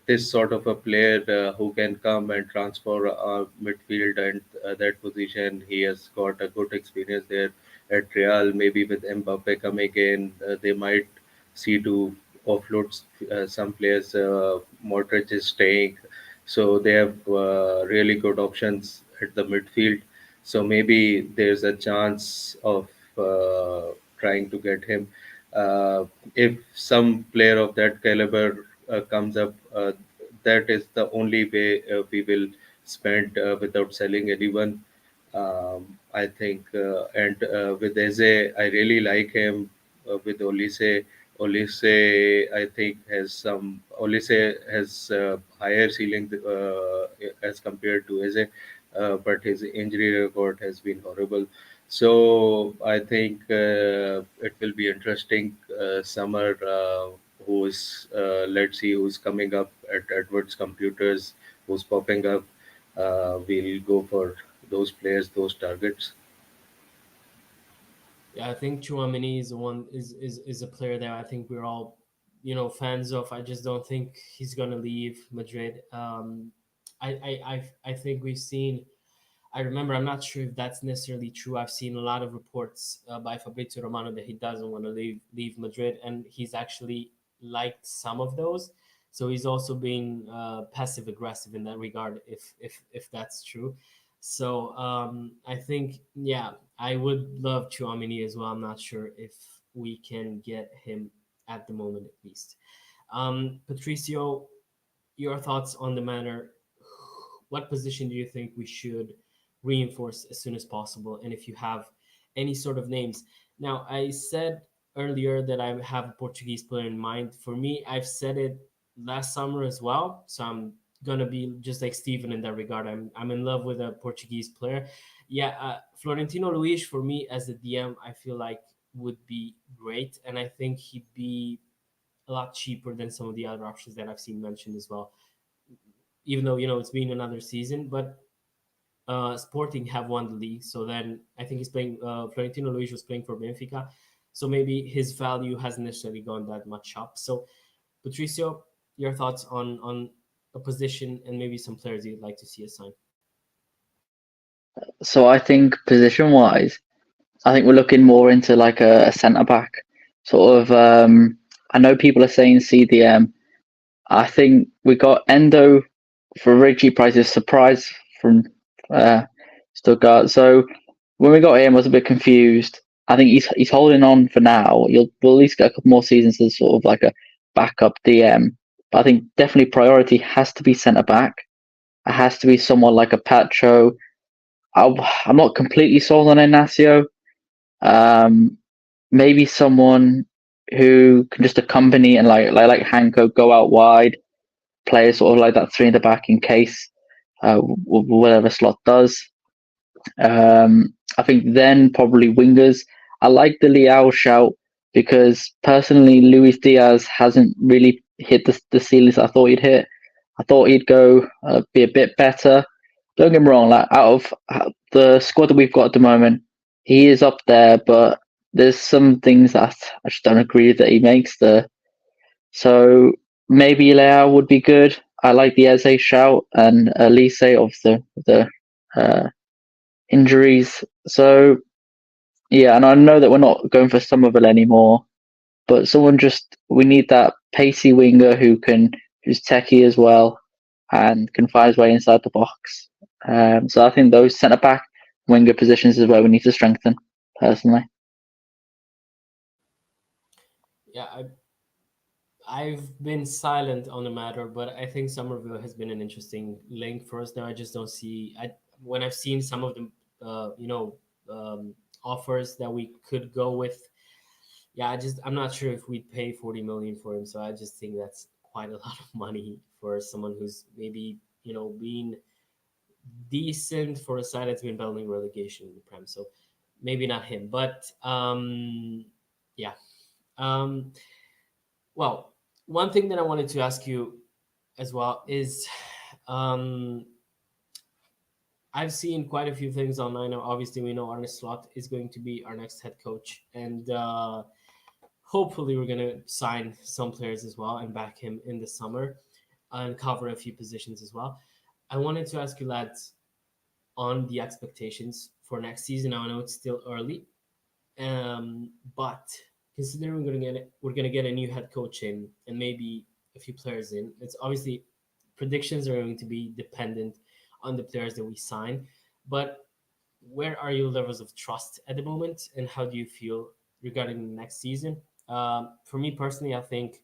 this sort of a player who can come and transfer our midfield and that position. He has got a good experience there at Real. Maybe with Mbappe coming in, they might see to offload some players. Modric is staying, so they have really good options at the midfield. So maybe there's a chance of trying to get him. If some player of that caliber comes up, that is the only way we will spend without selling anyone. I think, and with Eze, I really like him. With Olise, I think Olise has higher ceiling as compared to Eze, but his injury record has been horrible. So I think it will be interesting summer. Who's Let's see who's coming up at Edwards Computers, who's popping up. We'll go for those players, those targets. Yeah, I think Chouameni is the one is a player that I think we're all, fans of. I just don't think he's gonna leave Madrid. I think we've seen. I remember. I'm not sure if that's necessarily true. I've seen a lot of reports by Fabrizio Romano that he doesn't want to leave Madrid, and he's actually liked some of those. So he's also being passive aggressive in that regard, if that's true. So I think, yeah, I would love Chouamini as well. I'm not sure if we can get him at the moment, at least. Patricio, your thoughts on the matter? What position do you think we should reinforce as soon as possible? And if you have any sort of names. Now, I said earlier that I have a Portuguese player in mind. For me, I've said it last summer as well. So I'm gonna be just like Steven in that regard. I'm in love with a Portuguese player. Yeah, Florentino Luis for me as a DM, I feel like would be great, and I think he'd be a lot cheaper than some of the other options that I've seen mentioned as well. Even though it's been another season, but Sporting have won the league, so then I think he's playing. Florentino Luis was playing for Benfica, so maybe his value hasn't necessarily gone that much up. So, Patricio, your thoughts on a position and maybe some players you'd like to see us sign? So I think position wise, I think we're looking more into like a centre back sort of. I know people are saying CDM. I think we got Endo for very cheap prices. Surprise from uh, Stuttgart. So when we got him, I was a bit confused. I think he's holding on for now. We'll at least get a couple more seasons as sort of like a backup DM. But I think definitely priority has to be centre back. It has to be someone like a Pacho. I'm not completely sold on Ignacio. Um, Maybe someone who can just accompany and like Hanko go out wide, play sort of like that three in the back in case whatever slot does. I think then probably wingers. I like the Liao shout because personally Luis Diaz hasn't really hit the ceilings I thought he'd hit. I thought he'd go be a bit better. Don't get me wrong, like out of the squad that we've got at the moment, he is up there, but there's some things that I just don't agree that he makes there. So maybe Leao would be good. I like the Eze shout and Elise of the uh, injuries. So yeah, and I know that we're not going for Somerville anymore, but someone just we need that pacey winger who's techie as well and can find his way inside the box. So I think those centre back winger positions is where we need to strengthen. Personally, Yeah, I've been silent on the matter, but I think Somerville has been an interesting link for us. Now I just don't see. When I've seen some of the offers that we could go with. Yeah, I'm not sure if we'd pay 40 million for him. So I just think that's quite a lot of money for someone who's maybe been decent for a side that's been battling relegation in the Prem. So maybe not him, but yeah. Um, well, one thing that I wanted to ask you as well is I've seen quite a few things online. Obviously, we know Arne Slot is going to be our next head coach, and hopefully, we're going to sign some players as well and back him in the summer and cover a few positions as well. I wanted to ask you, lads, on the expectations for next season. I know it's still early, but considering we're gonna get a new head coach in and maybe a few players in, it's obviously predictions are going to be dependent on the players that we sign. But where are your levels of trust at the moment, and how do you feel regarding the next season? For me personally, I think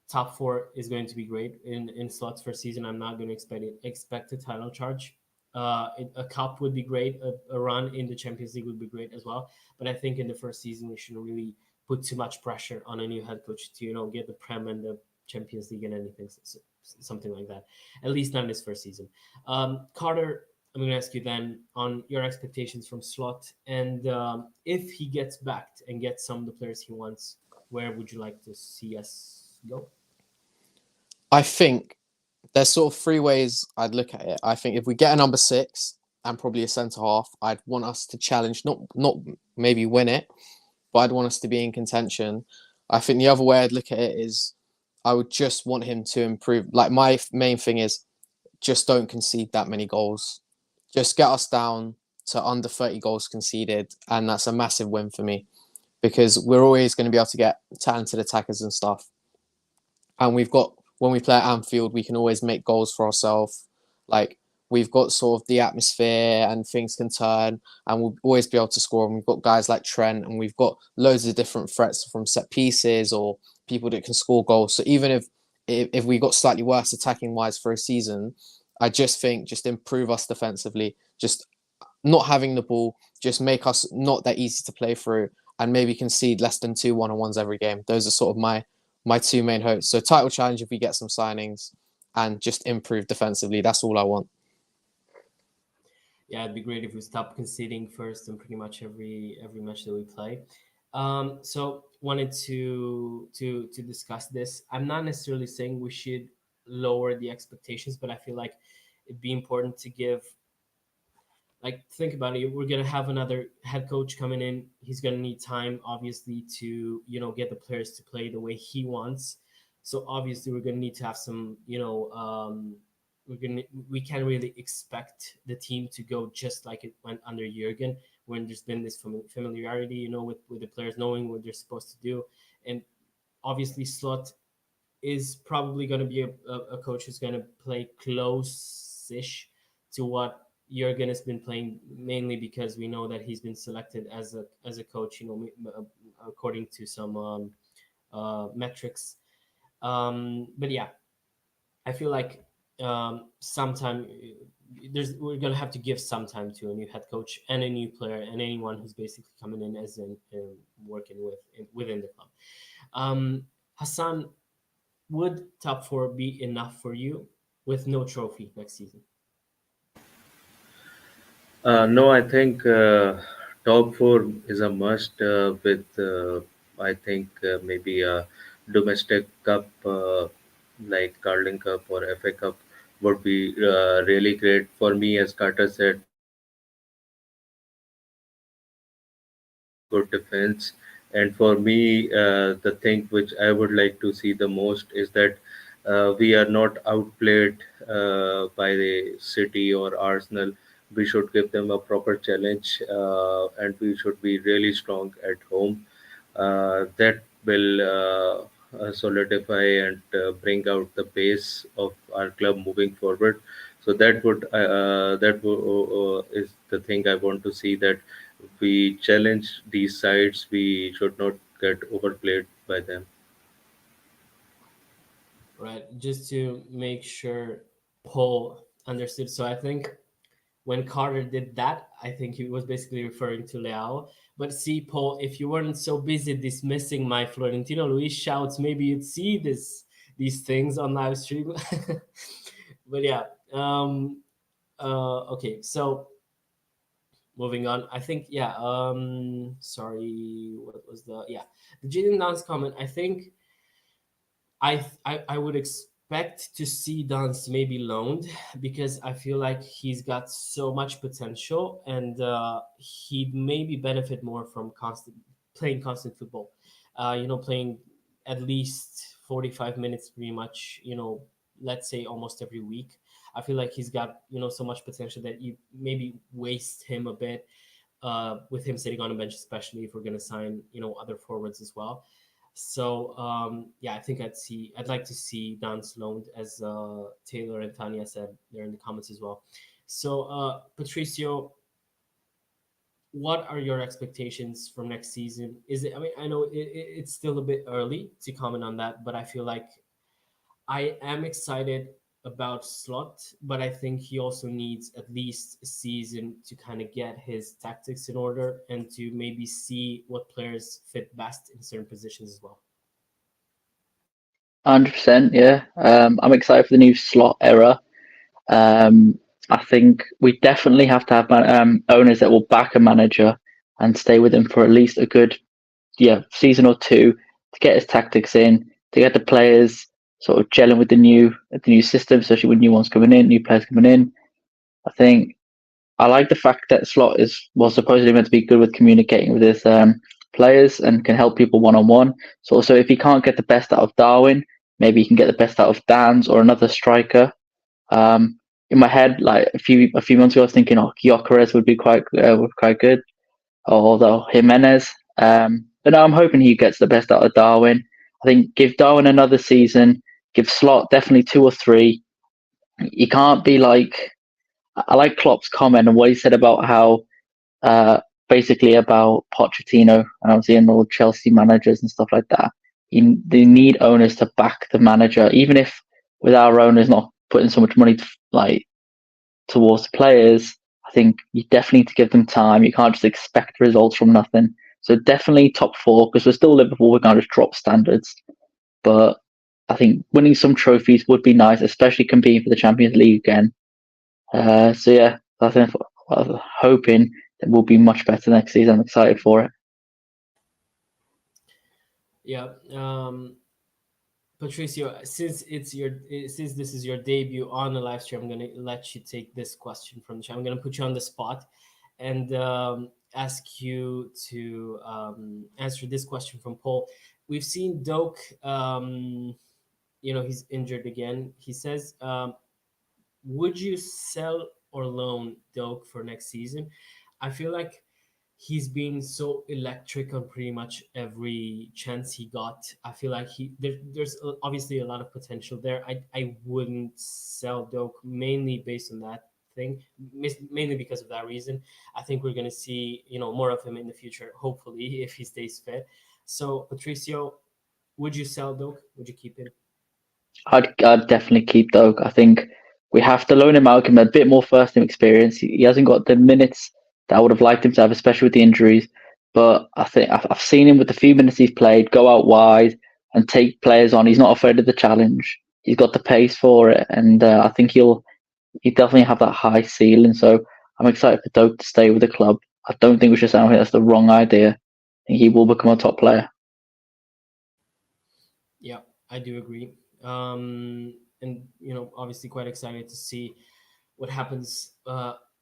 top four is going to be great in slots for season. I'm not going to expect a title charge. A cup would be great. A run in the Champions League would be great as well. But I think in the first season we shouldn't really put too much pressure on a new head coach to get the Prem and the Champions League and anything, something like that. At least not in his first season. Carter, I'm going to ask you then on your expectations from Slot, and if he gets backed and gets some of the players he wants, where would you like to see us go? I think there's sort of three ways I'd look at it. I think if we get a number 6, and probably a centre half. I'd want us to challenge, not maybe win it, but I'd want us to be in contention. I think the other way I'd look at it is I would just want him to improve. Like, my main thing is just don't concede that many goals. Just get us down to under 30 goals conceded, and that's a massive win for me, because we're always going to be able to get talented attackers and stuff. And when we play at Anfield, we can always make goals for ourselves. Like, we've got sort of the atmosphere and things can turn, and we'll always be able to score. And we've got guys like Trent, and we've got loads of different threats from set pieces or people that can score goals. So even if we got slightly worse attacking wise for a season, I just think just improve us defensively. Just not having the ball, just make us not that easy to play through, and maybe concede less than 2 1-on-1s every game. Those are sort of my two main hopes. So title challenge if we get some signings, and just improve defensively. That's all I want. Yeah, it'd be great if we stop conceding first in pretty much every match that we play. So wanted to discuss this. I'm not necessarily saying we should lower the expectations, but I feel like it'd be important to give, like, think about it. We're gonna have another head coach coming in. He's gonna need time, obviously, to get the players to play the way he wants. So obviously, we're gonna need to have some, we can't really expect the team to go just like it went under Jurgen, when there's been this familiarity, with the players knowing what they're supposed to do. And obviously, Slot is probably going to be a coach who's going to play close-ish to what Jurgen has been playing, mainly because we know that he's been selected as a coach, according to some metrics. But yeah, I feel like we're gonna have to give some time to a new head coach and a new player and anyone who's basically coming in as working within the club. Hassan, would top 4 be enough for you with no trophy next season? No, I think top four is a must. With I think maybe a domestic cup like Carling Cup or FA Cup would be really great for me. As Carter said, good defense. And for me, the thing which I would like to see the most is that we are not outplayed by the City or Arsenal. We should give them a proper challenge, and we should be really strong at home. That will solidify and bring out the base of our club moving forward. So is the thing I want to see, that we challenge these sides. We should not get overplayed by them. Right. Just to make sure Paul understood. So I think when Carter did that, I think he was basically referring to Leao. But see, Paul, if you weren't so busy dismissing my Florentino Luis shouts, maybe you'd see these things on live stream. But yeah. Okay. So moving on, I think, yeah. Sorry, what was the Jaden Dance comment? I think I would expect to see Dance maybe loaned, because I feel like he's got so much potential, and he'd maybe benefit more from playing constant football. Playing at least 45 minutes, pretty much. Let's say almost every week. I feel like he's got so much potential that you maybe waste him a bit, with him sitting on a bench, especially if we're going to sign other forwards as well. So I think I'd like to see Dance loaned, as Taylor and Tanya said there in the comments as well. So Patricio, what are your expectations from next season? I mean, I know it's still a bit early to comment on that, but I feel like I am excited about Slot, but I think he also needs at least a season to kind of get his tactics in order and to maybe see what players fit best in certain positions as well. 100%, yeah. I'm excited for the new Slot era. I think we definitely have to have owners that will back a manager and stay with him for at least a good season or two, to get his tactics in, to get the players sort of gelling with the new system, especially with new ones coming in, new players coming in. I think I like the fact that Slot supposedly meant to be good with communicating with his players and can help people one on one. So also, if he can't get the best out of Darwin, maybe he can get the best out of Dan's or another striker. In my head, like a few months ago, I was thinking, oh, Gyökeres would be quite good, although Jimenez. But no, I'm hoping he gets the best out of Darwin. I think give Darwin another season, give Slot definitely 2 or 3. You can't be like, I like Klopp's comment and what he said about how basically about Pochettino and obviously and all Chelsea managers and stuff like that. They need owners to back the manager, even if with our owners not putting so much money towards the players. I think you definitely need to give them time. You can't just expect results from nothing. So definitely top 4 because we're still Liverpool. We can't just drop standards, but I think winning some trophies would be nice, especially competing for the Champions League again. So yeah, I think I'm hoping that we'll be much better next season. I'm excited for it. Yeah. Patricio, since this is your debut on the live stream, I'm gonna let you take this question from the chat. I'm gonna put you on the spot and ask you to answer this question from Paul. We've seen Doak. He's injured again. He says, would you sell or loan Doak for next season? I feel like he's been so electric on pretty much every chance he got. I feel like there's obviously a lot of potential there. I wouldn't sell Doak mainly based on that thing, mainly because of that reason. I think we're going to see more of him in the future, hopefully, if he stays fit. So Patricio, would you sell Doak? Would you keep him? I'd definitely keep Doak. I think we have to loan him out, give him a bit more first team experience. He hasn't got the minutes that I would have liked him to have, especially with the injuries. But I think I've seen him with the few minutes he's played go out wide and take players on. He's not afraid of the challenge. He's got the pace for it, and I think he'll definitely have that high ceiling. So I'm excited for Doak to stay with the club. I don't think we should say I think that's the wrong idea. I think he will become a top player. Yeah, I do agree. And obviously quite excited to see what happens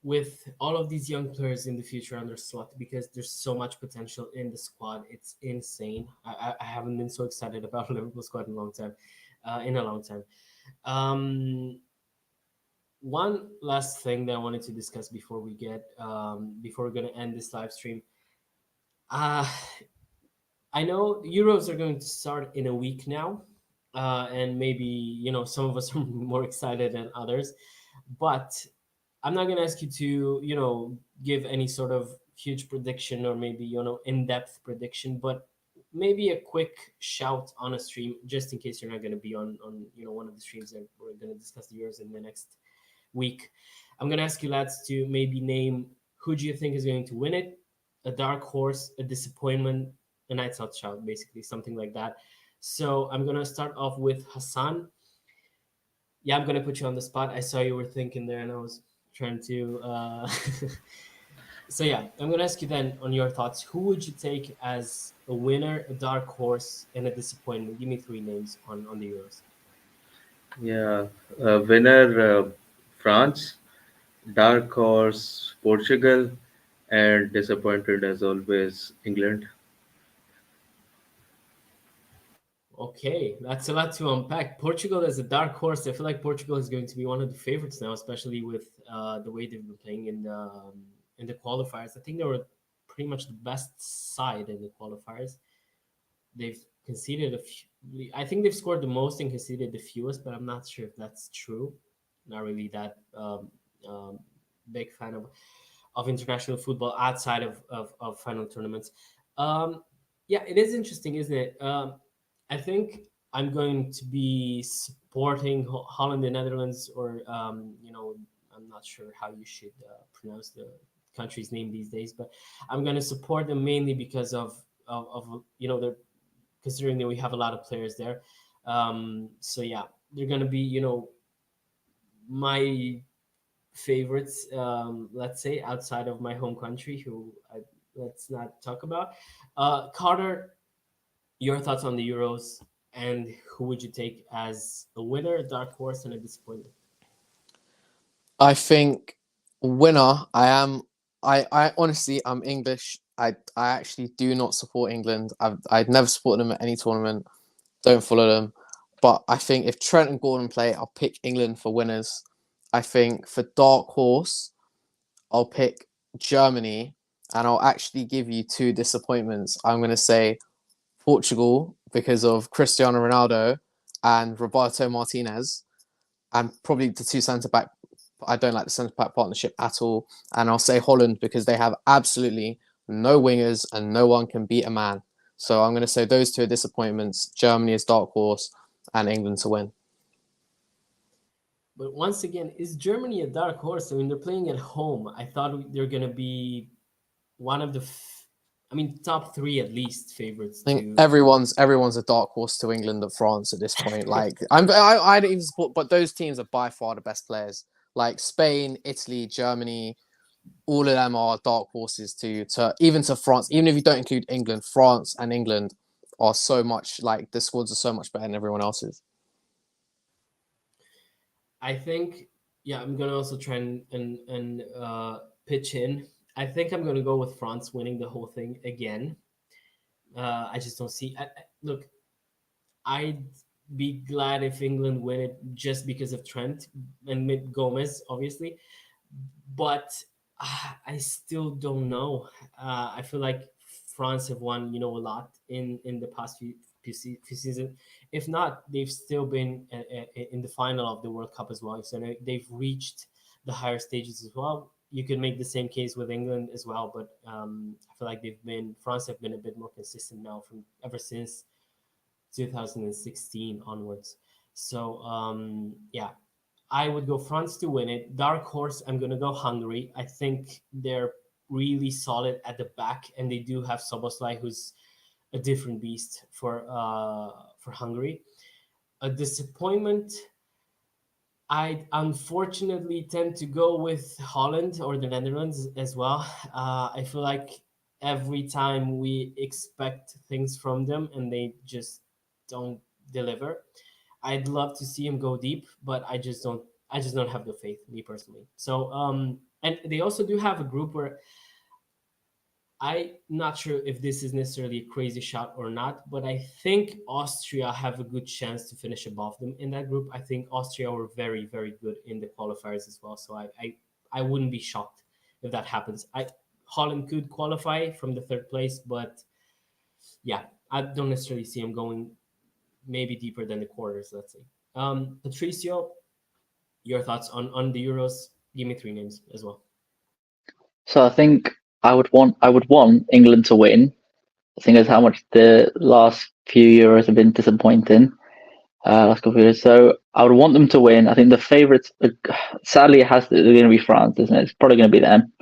with all of these young players in the future under Slot, because there's so much potential in the squad. It's insane. I haven't been so excited about Liverpool squad in a long time. One last thing that I wanted to discuss before we're going to end this live stream. I know Euros are going to start in a week now, and maybe some of us are more excited than others, but I'm not going to ask you to give any sort of huge prediction or maybe in-depth prediction, but maybe a quick shout on a stream just in case you're not going to be on one of the streams that we're going to discuss the Euros in the next week. I'm going to ask you lads to maybe name who do you think is going to win it, a dark horse, a disappointment, a night's out shout, basically something like that. So I'm going to start off with Hassan. Yeah, I'm going to put you on the spot. I saw you were thinking there and I was trying to so yeah, I'm going to ask you then on your thoughts. Who would you take as a winner, a dark horse, and a disappointment? Give me 3 names on the Euros. Yeah, winner France, dark horse Portugal, and disappointed as always England. Okay, that's a lot to unpack. Portugal as a dark horse. I feel like Portugal is going to be one of the favorites now, especially with the way they've been playing in the qualifiers. I think they were pretty much the best side in the qualifiers. They've conceded a few. I think they've scored the most and conceded the fewest, but I'm not sure if that's true. Not really that big fan of international football outside of final tournaments. Yeah, it is interesting, isn't it? I think I'm going to be supporting Holland and Netherlands, or I'm not sure how you should pronounce the country's name these days, but I'm going to support them mainly because of they're considering that we have a lot of players there. So yeah, they're going to be my favorites, let's say, outside of my home country, let's not talk about. Carter, your thoughts on the Euros, and who would you take as a winner, a dark horse, and a disappointment? I think Winner, I am. I honestly, I'm English. I actually do not support England. I'd never support them at any tournament. Don't follow them. But I think if Trent and Gordon play, I'll pick England for winners. I think for dark horse, I'll pick Germany, and I'll actually give you two disappointments. I'm going to say Portugal because of Cristiano Ronaldo and Roberto Martinez, and probably the two centre back. I don't like the centre back partnership at all. And I'll say Holland because they have absolutely no wingers and no one can beat a man. So I'm going to say those two are disappointments. Germany is dark horse and England to win. But once again, is Germany a dark horse? I mean, they're playing at home. I thought they're going to be one of the, top three at least favorites I think to. everyone's a dark horse to England and France at this point. Like I don't even support, but those teams are by far the best players. Like Spain, Italy, Germany, all of them are dark horses to even to France. Even if you don't include England, France and England are so much like the squads are so much better than everyone else's. I think, yeah, I'm gonna also try and pitch in. I think I'm gonna go with France winning the whole thing again. I just don't see. Look, I'd be glad if England win it just because of Trent and Gomez, obviously. But I still don't know. I feel like France have won, a lot in the past few seasons. If not, they've still been in the final of the World Cup as well. So they've reached the higher stages as well. You could make the same case with England as well, but I feel like France have been a bit more consistent now from ever since 2016 onwards. So yeah, I would go France to win it. Dark horse, I'm gonna go Hungary. I think they're really solid at the back, and they do have Soboslai, who's a different beast for Hungary. A disappointment, I unfortunately tend to go with Holland or the Netherlands as well. I feel like every time we expect things from them and they just don't deliver. I'd love to see him go deep, but I just don't. I just don't have the faith, me personally. So, and they also do have a group where I'm not sure if this is necessarily a crazy shot or not, but I think Austria have a good chance to finish above them in that group. I think Austria were very, very good in the qualifiers as well. So I wouldn't be shocked if that happens. Holland could qualify from the third place, but yeah, I don't necessarily see him going maybe deeper than the quarters, let's say. Patricio, your thoughts on the Euros? Give me three names as well. So I think I would want England to win. I think that's how much the last few Euros have been disappointing. Last couple of years. So I would want them to win. I think the favourites, sadly, they're going to be France, isn't it? It's probably going to be them.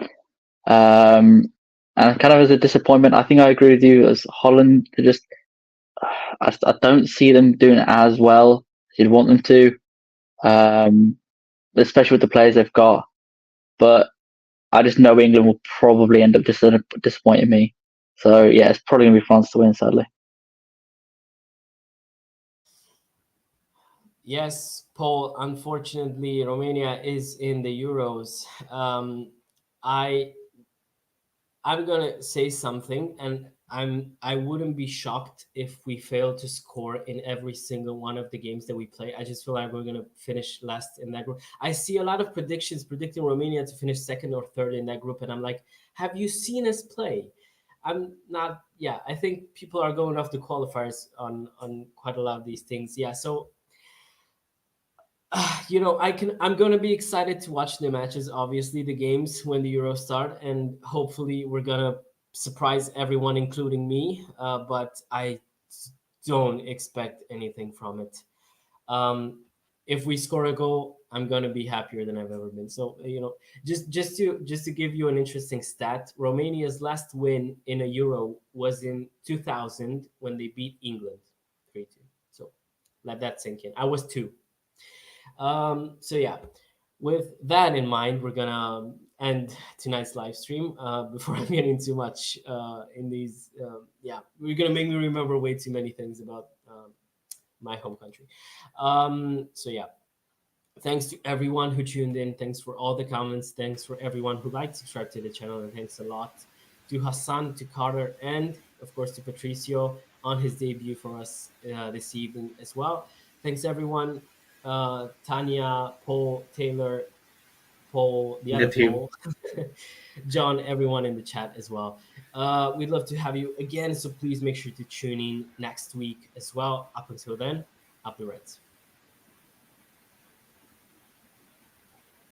And kind of as a disappointment, I think I agree with you. As Holland, I don't see them doing it as well as you'd want them to, especially with the players they've got. But I just know England will probably end up disappointing me. So yeah, it's probably going to be France to win, sadly. Yes, Paul. Unfortunately, Romania is in the Euros. I'm gonna say something, and I wouldn't be shocked if we fail to score in every single one of the games that we play. I just feel like we're gonna finish last in that group. I see a lot of predictions predicting Romania to finish second or third in that group, and I'm like, have you seen us play? I'm not. Yeah, I think people are going off the qualifiers on quite a lot of these things. Yeah, so I'm gonna be excited to watch the matches, obviously the games when the Euros start, and hopefully we're gonna surprise everyone, including me. But I don't expect anything from it. If we score a goal, I'm gonna be happier than I've ever been. So just to give you an interesting stat, Romania's last win in a Euro was in 2000 when they beat England 3-2. So let that sink in. I was two. So yeah, with that in mind, we're gonna end tonight's live stream. Before I'm getting too much in these, yeah, we're gonna make me remember way too many things about my home country. So yeah, Thanks to everyone who tuned in. Thanks for all the comments. Thanks for everyone who liked, subscribe to the channel, and thanks a lot to Hassan, to Carter, and of course to Patricio on his debut for us this evening as well. Thanks everyone, Tanya, Paul, Taylor, Paul, the other Nathim. Paul, John, everyone in the chat as well. We'd love to have you again, so please make sure to tune in next week as well. Up until then, up the Reds.